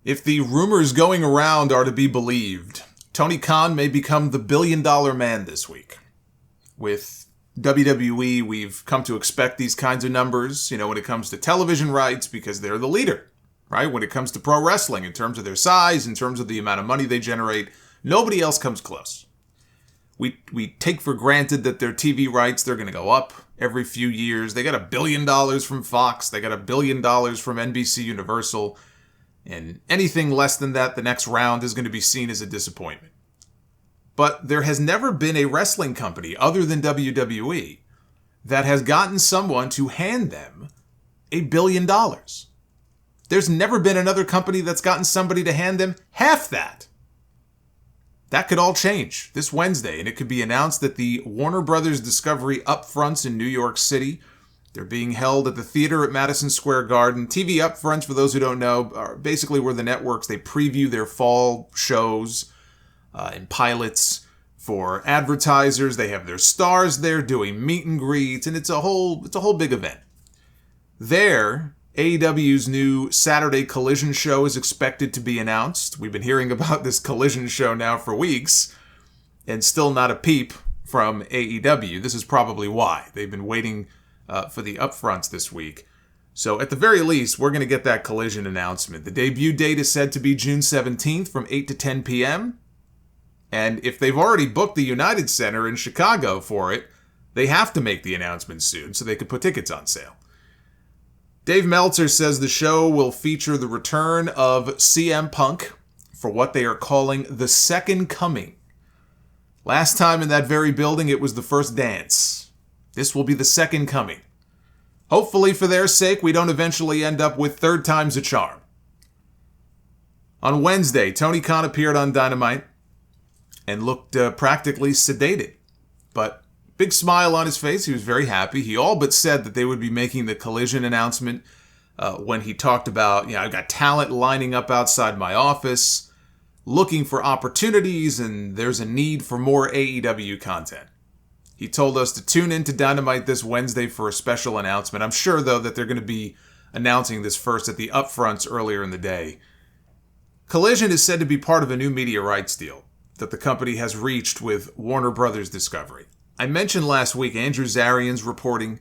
If the rumors going around are to be believed, Tony Khan may become the billion-dollar man this week. With WWE, we've come to expect these kinds of numbers, when it comes to television rights, because they're the leader, right? When it comes to pro wrestling, in terms of their size, in terms of the amount of money they generate, nobody else comes close. We take for granted that their TV rights, they're going to go up every few years. They got $1 billion from Fox. They got $1 billion from NBC Universal. And anything less than that, the next round is going to be seen as a disappointment. But there has never been a wrestling company other than WWE that has gotten someone to hand them $1 billion. There's never been another company that's gotten somebody to hand them half that. That could all change this Wednesday, and it could be announced that the Warner Brothers Discovery upfronts in New York City, they're being held at the theater at Madison Square Garden. TV upfronts, for those who don't know, are basically where the networks, they preview their fall shows and pilots for advertisers. They have their stars there doing meet and greets, and it's a whole big event. There, AEW's new Saturday Collision show is expected to be announced. We've been hearing about this Collision show now for weeks, and still not a peep from AEW. This is probably why. They've been waiting for the upfronts this week. So at the very least, we're going to get that Collision announcement. The debut date is said to be June 17th from 8 to 10 p.m. And if they've already booked the United Center in Chicago for it, they have to make the announcement soon so they could put tickets on sale. Dave Meltzer says the show will feature the return of CM Punk for what they are calling the Second Coming. Last time in that very building, it was the first dance. This will be the Second Coming. Hopefully, for their sake, we don't eventually end up with third time's a charm. On Wednesday, Tony Khan appeared on Dynamite and looked practically sedated. But big smile on his face. He was very happy. He all but said that they would be making the Collision announcement when he talked about, I've got talent lining up outside my office, looking for opportunities, and there's a need for more AEW content. He told us to tune into Dynamite this Wednesday for a special announcement. I'm sure, though, that they're going to be announcing this first at the upfronts earlier in the day. Collision is said to be part of a new media rights deal that the company has reached with Warner Brothers Discovery. I mentioned last week Andrew Zarian's reporting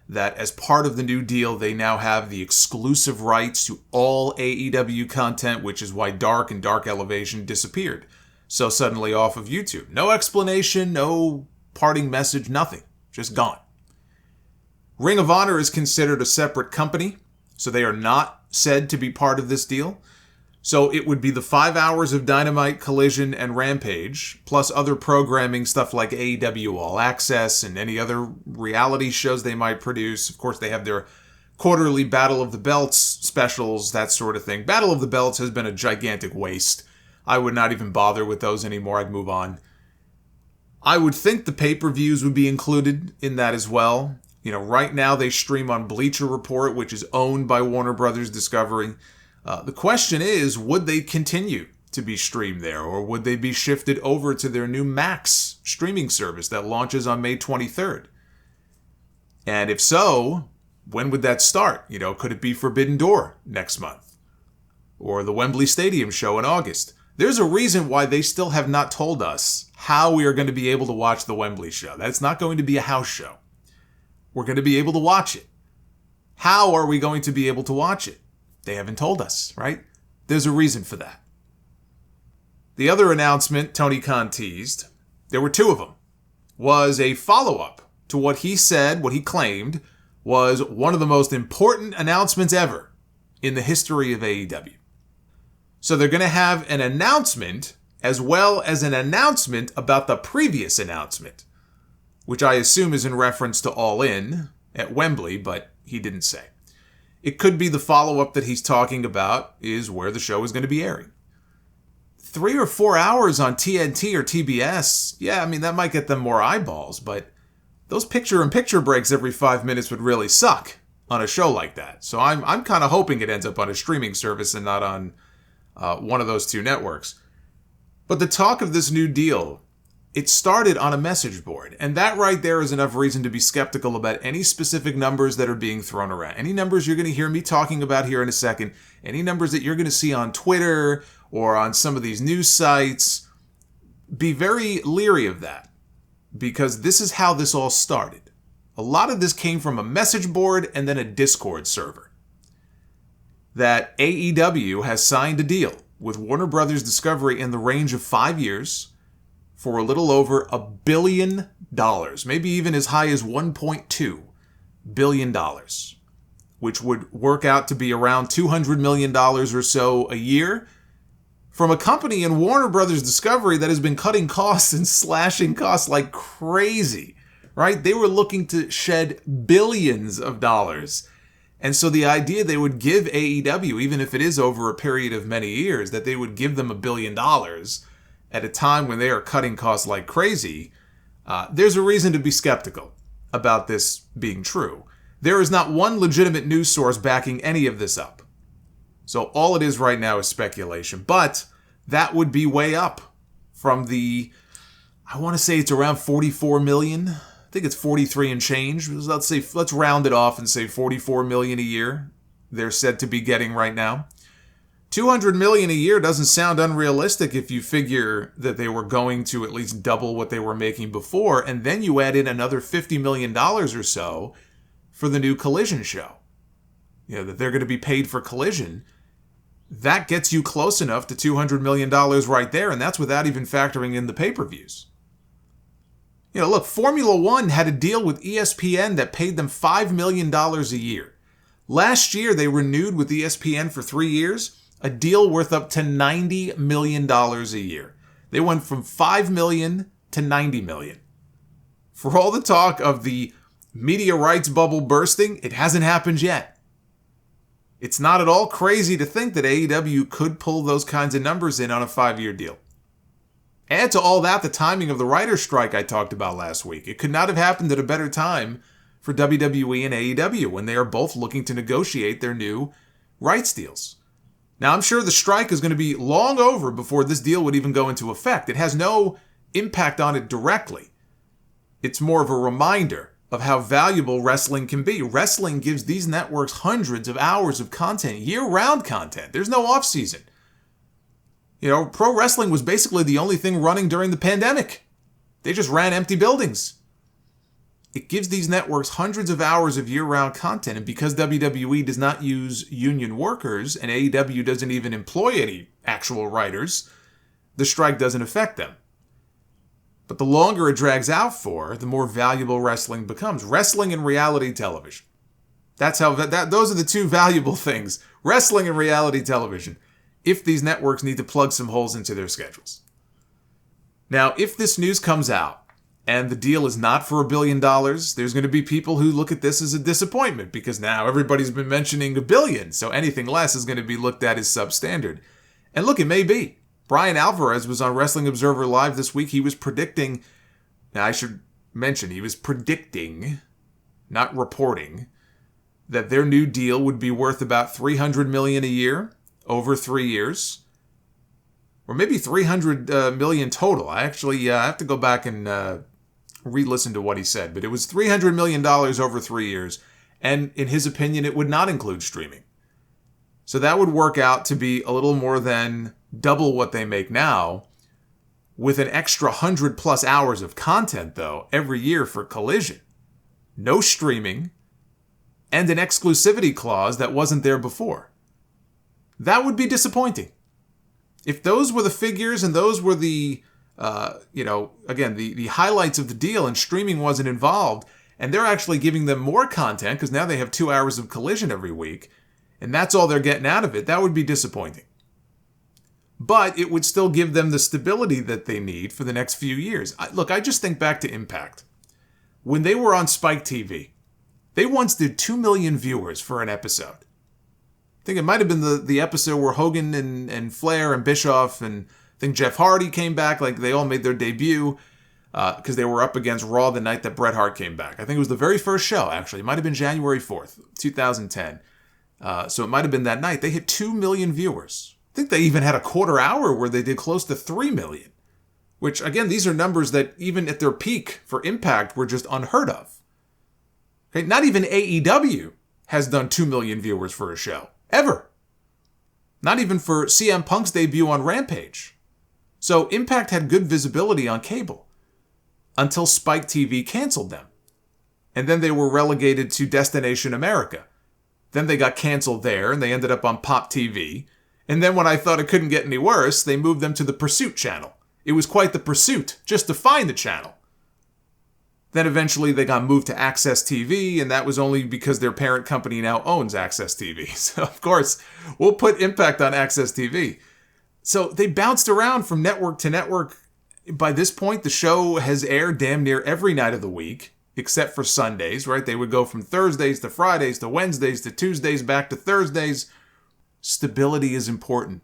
that as part of the new deal, they now have the exclusive rights to all AEW content, which is why Dark and Dark Elevation disappeared so suddenly off of YouTube. No explanation, no parting message, nothing. Just gone. Ring of Honor is considered a separate company, so they are not said to be part of this deal. So it would be the 5 hours of Dynamite, Collision, and Rampage, plus other programming, stuff like AEW All Access and any other reality shows they might produce. Of course, they have their quarterly Battle of the Belts specials, that sort of thing. Battle of the Belts has been a gigantic waste. I would not even bother with those anymore. I'd move on. I would think the pay-per-views would be included in that as well. Right now they stream on Bleacher Report, which is owned by Warner Brothers Discovery. The question is, would they continue to be streamed there, or would they be shifted over to their new Max streaming service that launches on May 23rd? And if so, when would that start? Could it be Forbidden Door next month? Or the Wembley Stadium show in August? There's a reason why they still have not told us how we are going to be able to watch the Wembley show. That's not going to be a house show. We're going to be able to watch it. How are we going to be able to watch it? They haven't told us, right? There's a reason for that. The other announcement Tony Khan teased, there were two of them, was a follow-up to what he said, what he claimed, was one of the most important announcements ever in the history of AEW. So they're going to have an announcement as well as an announcement about the previous announcement, which I assume is in reference to All In at Wembley, but he didn't say. It could be the follow-up that he's talking about is where the show is going to be airing. 3 or 4 hours on TNT or TBS, that might get them more eyeballs, but those picture-in-picture breaks every 5 minutes would really suck on a show like that. So I'm kind of hoping it ends up on a streaming service and not on one of those two networks. But the talk of this new deal it started on a message board. And that right there is enough reason to be skeptical about any specific numbers that are being thrown around. Any numbers you're going to hear me talking about here in a second, any numbers that you're going to see on Twitter or on some of these news sites, be very leery of that, because this is how this all started. A lot of this came from a message board and then a Discord server. That AEW has signed a deal with Warner Brothers Discovery in the range of 5 years for a little over $1 billion, maybe even as high as $1.2 billion, which would work out to be around $200 million or so a year, from a company in Warner Brothers Discovery that has been cutting costs and slashing costs like crazy, right? They were looking to shed billions of dollars. And so the idea they would give AEW, even if it is over a period of many years, that they would give them $1 billion at a time when they are cutting costs like crazy, there's a reason to be skeptical about this being true. There is not one legitimate news source backing any of this up. So all it is right now is speculation. But that would be way up from the, I want to say it's around 44 million. I think it's 43 and change. Let's round it off and say 44 million a year they're said to be getting right now. 200 million a year doesn't sound unrealistic if you figure that they were going to at least double what they were making before, and then you add in another $50 million or so for the new Collision show. You know, that they're going to be paid for Collision. That gets you close enough to $200 million right there, and that's without even factoring in the pay-per-views. You know, look, Formula One had a deal with ESPN that paid them $5 million a year. Last year, they renewed with ESPN for 3 years, a deal worth up to $90 million a year. They went from $5 million to $90 million. For all the talk of the media rights bubble bursting, it hasn't happened yet. It's not at all crazy to think that AEW could pull those kinds of numbers in on a 5-year deal. Add to all that the timing of the writer's strike I talked about last week. It could not have happened at a better time for WWE and AEW when they are both looking to negotiate their new rights deals. Now, I'm sure the strike is going to be long over before this deal would even go into effect. It has no impact on it directly. It's more of a reminder of how valuable wrestling can be. Wrestling gives these networks hundreds of hours of content, year-round content. There's no off-season. You know, pro wrestling was basically the only thing running during the pandemic. They just ran empty buildings. It gives these networks hundreds of hours of year-round content, and because WWE does not use union workers, and AEW doesn't even employ any actual writers, the strike doesn't affect them. But the longer it drags out for, the more valuable wrestling becomes. Wrestling and reality television. That's how those are the two valuable things. Wrestling and reality television. If these networks need to plug some holes into their schedules. Now, if this news comes out and the deal is not for $1 billion, there's going to be people who look at this as a disappointment because now everybody's been mentioning $1 billion, so anything less is going to be looked at as substandard. And look, it may be. Brian Alvarez was on Wrestling Observer Live this week. He was predicting, now I should mention, he was predicting, not reporting, that their new deal would be worth about $300 million a year over 3 years, or maybe $300 million total. I actually have to go back and re-listen to what he said, but it was $300 million over 3 years, and in his opinion, it would not include streaming. So that would work out to be a little more than double what they make now, with an extra 100+ hours of content, though, every year for Collision. No streaming, and an exclusivity clause that wasn't there before. That would be disappointing. If those were the figures and those were the, the highlights of the deal and streaming wasn't involved, and they're actually giving them more content because now they have 2 hours of Collision every week, and that's all they're getting out of it, that would be disappointing. But it would still give them the stability that they need for the next few years. I just think back to Impact. When they were on Spike TV, they once did 2 million viewers for an episode. I think it might have been the episode where Hogan and Flair and Bischoff and I think Jeff Hardy came back, like they all made their debut because they were up against Raw the night that Bret Hart came back. I think it was the very first show, actually. It might have been January 4th, 2010. So it might have been that night. They hit 2 million viewers. I think they even had a quarter hour where they did close to 3 million. Which, again, these are numbers that even at their peak for Impact were just unheard of. Okay, not even AEW has done 2 million viewers for a show. Ever. Not even for CM Punk's debut on Rampage. So Impact had good visibility on cable until Spike TV canceled them. And then they were relegated to Destination America. Then they got canceled there, and they ended up on Pop TV. And then when I thought it couldn't get any worse, they moved them to the Pursuit channel. It was quite the pursuit just to find the channel. Then eventually they got moved to Access TV, and that was only because their parent company now owns Access TV. So, of course, we'll put Impact on Access TV. So they bounced around from network to network. By this point, the show has aired damn near every night of the week, except for Sundays, right? They would go from Thursdays to Fridays to Wednesdays to Tuesdays back to Thursdays. Stability is important.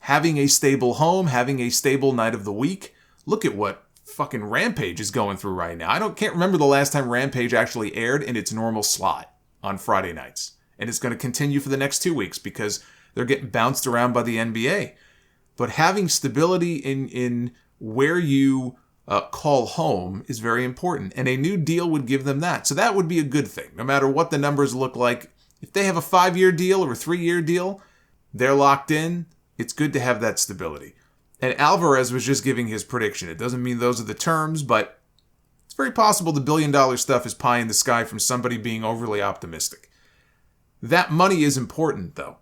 Having a stable home, having a stable night of the week. Look at what fucking Rampage is going through right now. Can't remember the last time Rampage actually aired in its normal slot on Friday nights. And it's going to continue for the next 2 weeks because they're getting bounced around by the NBA. But having stability in where you call home is very important. And a new deal would give them that. So that would be a good thing. No matter what the numbers look like. If they have a 5-year deal or a 3-year deal, they're locked in. It's good to have that stability. And Alvarez was just giving his prediction. It doesn't mean those are the terms, but it's very possible the billion-dollar stuff is pie in the sky from somebody being overly optimistic. That money is important, though,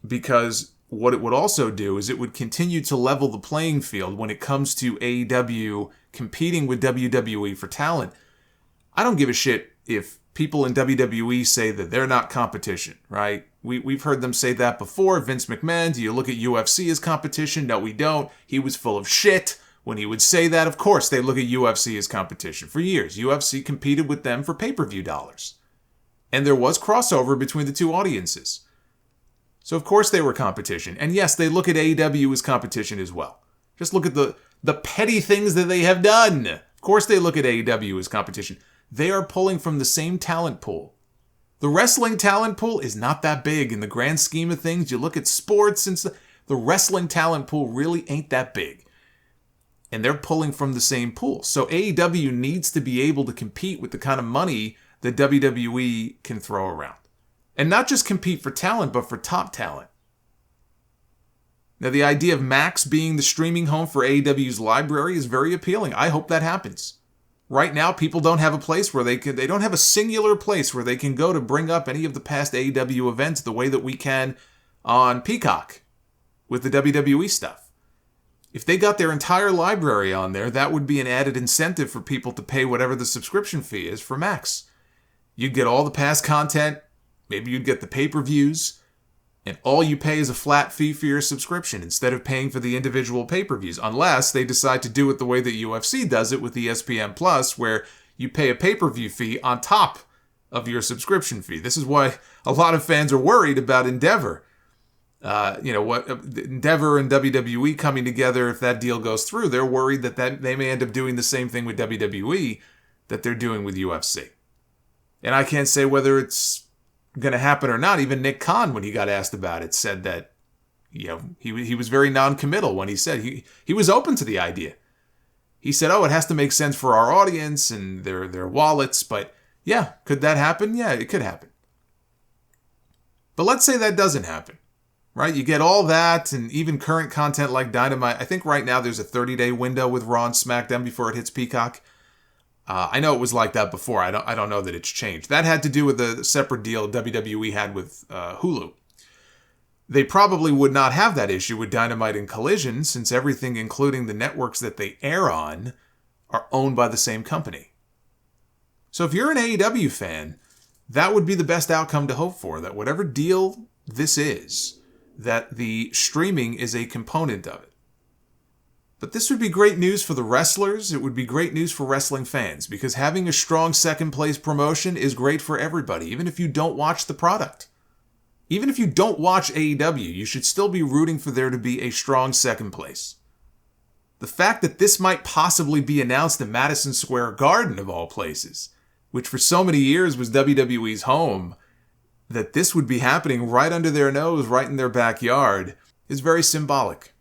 because what it would also do is it would continue to level the playing field when it comes to AEW competing with WWE for talent. I don't give a shit if people in WWE say that they're not competition, right? We've heard them say that before. Vince McMahon, do you look at UFC as competition? No, we don't. He was full of shit when he would say that. Of course, they look at UFC as competition. For years, UFC competed with them for pay-per-view dollars. And there was crossover between the two audiences. So, of course, they were competition. And yes, they look at AEW as competition as well. Just look at the petty things that they have done. Of course, they look at AEW as competition. They are pulling from the same talent pool. The wrestling talent pool is not that big in the grand scheme of things. You look at sports and stuff, the wrestling talent pool really ain't that big. And they're pulling from the same pool. So AEW needs to be able to compete with the kind of money that WWE can throw around. And not just compete for talent, but for top talent. Now, the idea of Max being the streaming home for AEW's library is very appealing. I hope that happens. Right now, people don't have a place where they don't have a singular place where they can go to bring up any of the past AEW events the way that we can on Peacock with the WWE stuff. If they got their entire library on there, that would be an added incentive for people to pay whatever the subscription fee is for Max. You'd get all the past content, maybe you'd get the pay-per-views, and all you pay is a flat fee for your subscription instead of paying for the individual pay-per-views, unless they decide to do it the way that UFC does it with ESPN Plus, where you pay a pay-per-view fee on top of your subscription fee. This is why a lot of fans are worried about Endeavor. Endeavor and WWE coming together, if that deal goes through, they're worried that they may end up doing the same thing with WWE that they're doing with UFC. And I can't say whether it's going to happen or not. Even Nick Khan, when he got asked about it, said that he was very non-committal when he said he was open to the idea. He said, it has to make sense for our audience and their wallets, but yeah, could that happen? Yeah, it could happen. But let's say that doesn't happen, right? You get all that and even current content like Dynamite. I think right now there's a 30-day window with Raw and SmackDown before it hits Peacock. I know it was like that before. I don't know that it's changed. That had to do with the separate deal WWE had with Hulu. They probably would not have that issue with Dynamite and Collision, since everything, including the networks that they air on, are owned by the same company. So if you're an AEW fan, that would be the best outcome to hope for, that whatever deal this is, that the streaming is a component of it. But this would be great news for the wrestlers. It would be great news for wrestling fans, because having a strong second place promotion is great for everybody, even if you don't watch the product. Even if you don't watch AEW, you should still be rooting for there to be a strong second place. The fact that this might possibly be announced in Madison Square Garden, of all places, which for so many years was WWE's home, that this would be happening right under their nose, right in their backyard, is very symbolic.